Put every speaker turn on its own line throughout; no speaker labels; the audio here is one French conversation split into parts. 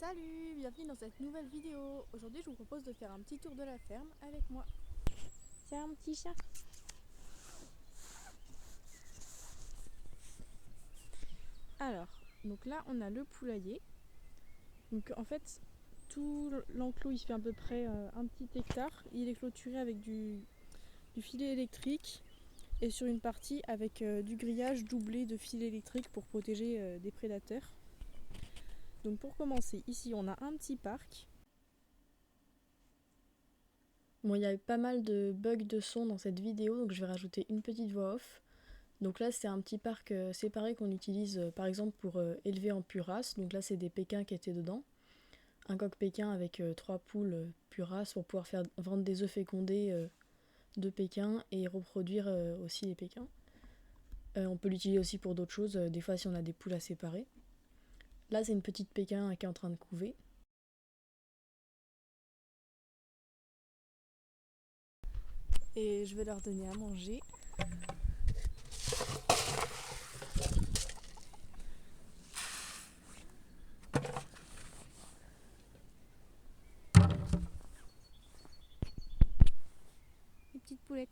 Salut, bienvenue dans cette nouvelle vidéo. Aujourd'hui je vous propose de faire un petit tour de la ferme avec moi. C'est un petit chat. Alors, donc là on a le poulailler. Donc en fait tout l'enclos il fait à peu près un petit hectare. Il est clôturé avec du filet électrique et sur une partie avec du grillage doublé de fil électrique pour protéger des prédateurs. Donc pour commencer, ici on a un petit parc. Bon, il y a eu pas mal de bugs de son dans cette vidéo, donc je vais rajouter une petite voix off. Donc là, c'est un petit parc séparé qu'on utilise par exemple pour élever en purasse. Donc là, c'est des pékins qui étaient dedans. Un coq pékin avec 3 poules purasse pour pouvoir vendre des œufs fécondés de pékins et reproduire aussi les pékins. On peut l'utiliser aussi pour d'autres choses, des fois si on a des poules à séparer. Là, c'est une petite pékin qui est en train de couver. Et je vais leur donner à manger. Les petites poulettes.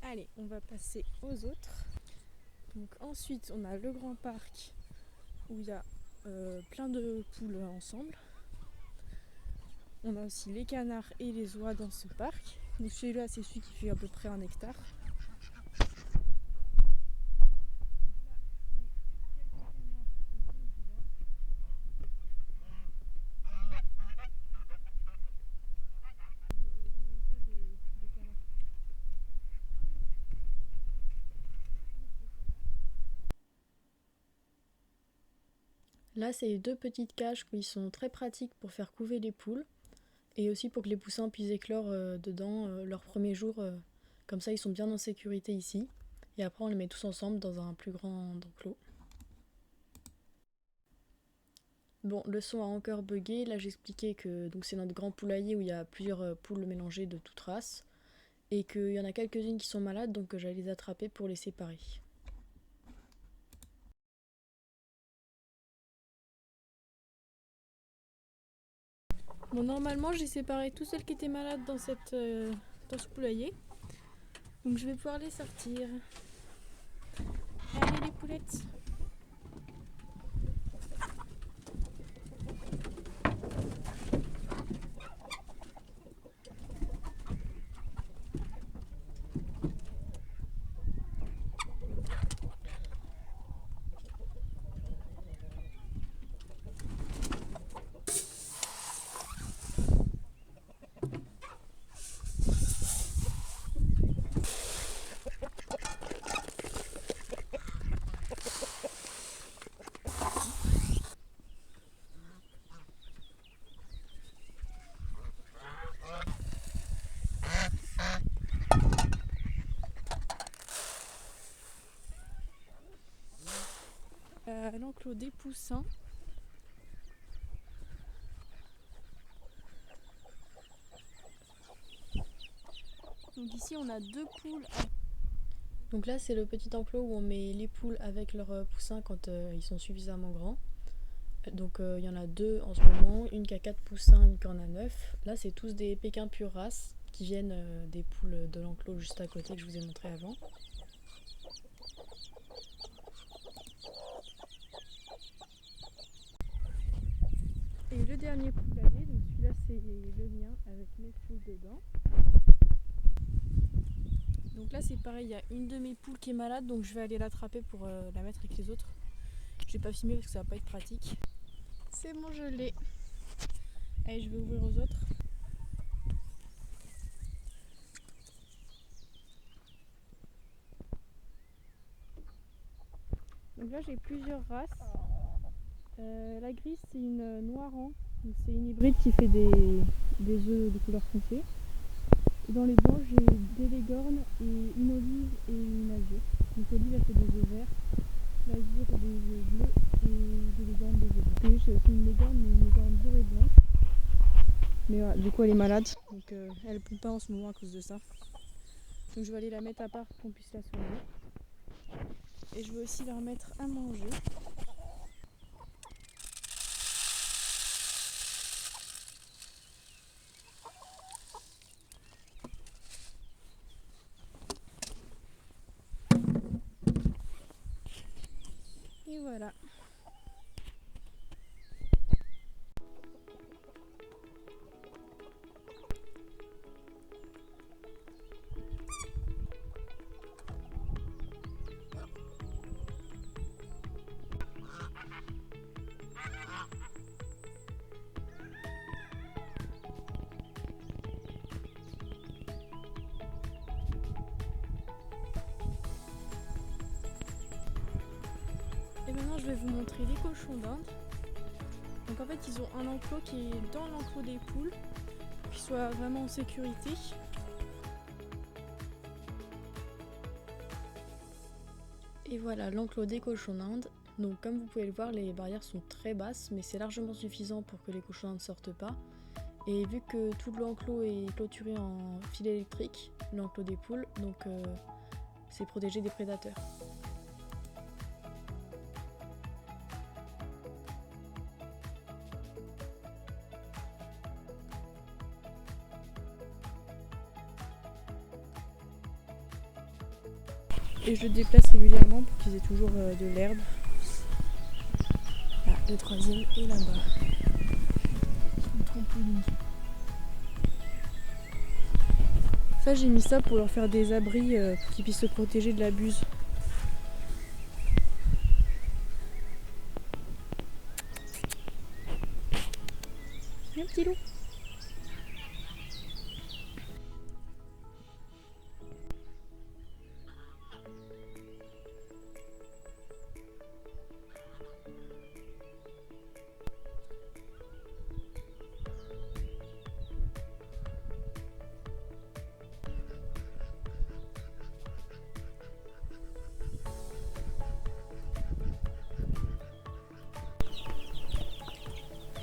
Allez, on va passer aux autres. Donc ensuite, on a le grand parc où il y a plein de poules ensemble. On a aussi les canards et les oies dans ce parc. Donc celui-là, c'est celui qui fait à peu près 1 hectare. Là, c'est 2 petites cages qui sont très pratiques pour faire couver les poules et aussi pour que les poussins puissent éclore dedans leur premier jour. Comme ça, ils sont bien en sécurité ici. Et après, on les met tous ensemble dans un plus grand enclos. Bon, le son a encore bugué. Là, j'expliquais que c'est notre grand poulailler où il y a plusieurs poules mélangées de toutes races et qu'il y en a quelques-unes qui sont malades, donc j'allais les attraper pour les séparer. Bon, normalement, j'ai séparé tous celles qui étaient malades dans ce poulailler. Donc je vais pouvoir les sortir. Allez les poulettes. L'enclos des poussins. Donc ici on a 2 poules. Donc là c'est le petit enclos où on met les poules avec leurs poussins quand ils sont suffisamment grands. Donc il y en a 2 en ce moment, une qui a 4 poussins, une qui en a 9. Là c'est tous des pékins pure race qui viennent des poules de l'enclos juste à côté que je vous ai montré avant. Et le dernier poulailler, donc celui-là c'est le mien avec mes poules dedans. Donc là c'est pareil, il y a une de mes poules qui est malade, donc je vais aller l'attraper pour la mettre avec les autres. Je vais pas filmer parce que ça va pas être pratique. C'est bon, je l'ai. Allez, je vais ouvrir aux autres. Donc là j'ai plusieurs races. La grise c'est une noiran, c'est une hybride qui fait des œufs de couleur foncée. Et dans les blancs j'ai des légornes et une olive et une azur. Donc l'olive elle fait des œufs verts, l'azur des œufs bleus et des légornes des œufs blancs. J'ai aussi une légorne mais une légorne dure et blanche. Mais voilà, du coup elle est malade, donc elle ne pond pas en ce moment à cause de ça. Donc je vais aller la mettre à part pour qu'on puisse la soigner. Et je vais aussi leur mettre à manger. voilà. Et maintenant je vais vous montrer les cochons d'Inde. Donc en fait ils ont un enclos qui est dans l'enclos des poules pour qu'ils soient vraiment en sécurité. Et voilà l'enclos des cochons d'Inde. Donc comme vous pouvez le voir, les barrières sont très basses mais c'est largement suffisant pour que les cochons d'Inde ne sortent pas. Et vu que tout l'enclos est clôturé en fil électrique, l'enclos des poules, donc c'est protégé des prédateurs. Et je le déplace régulièrement pour qu'ils aient toujours de l'herbe. Ah, le troisième est là-bas. Ça j'ai mis ça pour leur faire des abris pour qu'ils puissent se protéger de la buse. Un petit loup.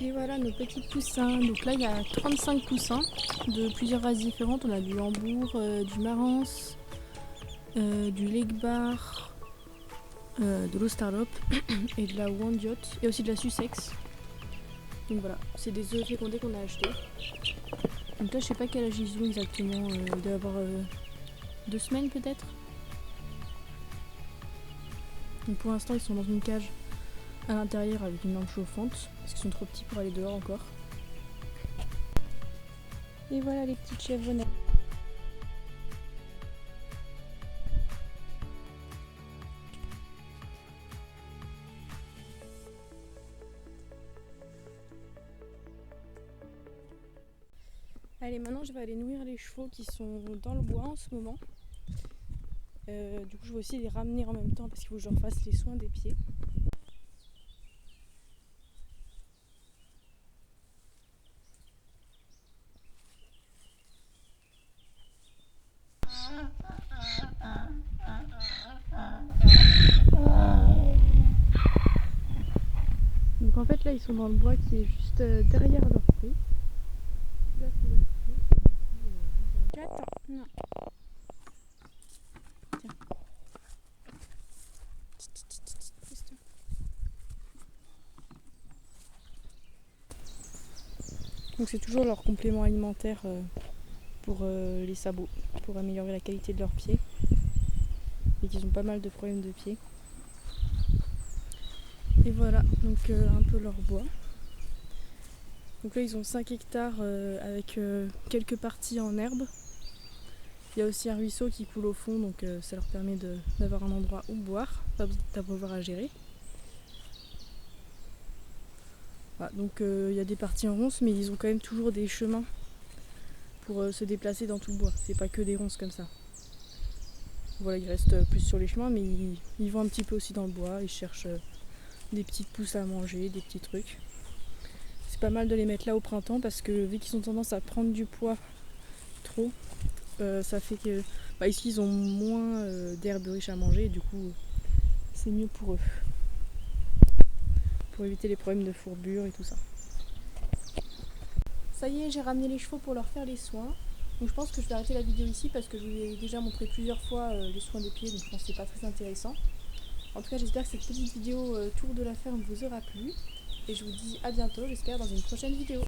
Et voilà nos petits poussins. Donc là il y a 35 poussins de plusieurs races différentes. On a du Hambourg, du Marans, du Legbar, de l'Australope et de la Wandiote et aussi de la Sussex. Donc voilà, c'est des œufs fécondés qu'on a achetés. Donc là je sais pas quel âge ils ont exactement, il doit y avoir 2 semaines peut-être. Donc pour l'instant ils sont dans une cage à l'intérieur avec une lampe chauffante parce qu'ils sont trop petits pour aller dehors encore. Et voilà les petites chèvres naines. Allez, maintenant je vais aller nourrir les chevaux qui sont dans le bois en ce moment. Du coup je vais aussi les ramener en même temps parce qu'il faut que je leur fasse les soins des pieds. Donc en fait là ils sont dans le bois qui est juste derrière leur pré. Là c'est leur pré. Attends, non. Tiens. Donc c'est toujours leur complément alimentaire pour les sabots, pour améliorer la qualité de leurs pieds. Et qu'ils ont pas mal de problèmes de pieds. Et voilà, donc un peu leur bois. Donc là ils ont 5 hectares avec quelques parties en herbe. Il y a aussi un ruisseau qui coule au fond, donc ça leur permet d'avoir un endroit où boire, pas d'avoir à gérer. Voilà, donc il y a des parties en ronces, mais ils ont quand même toujours des chemins pour se déplacer dans tout le bois. C'est pas que des ronces comme ça. Voilà, ils restent plus sur les chemins, mais ils vont un petit peu aussi dans le bois, ils cherchent des petites pousses à manger, des petits trucs. C'est pas mal de les mettre là au printemps parce que vu qu'ils ont tendance à prendre du poids trop, ça fait que ici ils ont moins d'herbes riches à manger et du coup c'est mieux pour eux. Pour éviter les problèmes de fourbure et tout ça. Ça y est, j'ai ramené les chevaux pour leur faire les soins. Donc je pense que je vais arrêter la vidéo ici parce que je vous ai déjà montré plusieurs fois les soins des pieds, donc je pense que c'est pas très intéressant. En tout cas j'espère que cette petite vidéo tour de la ferme vous aura plu. Et je vous dis à bientôt, j'espère, dans une prochaine vidéo.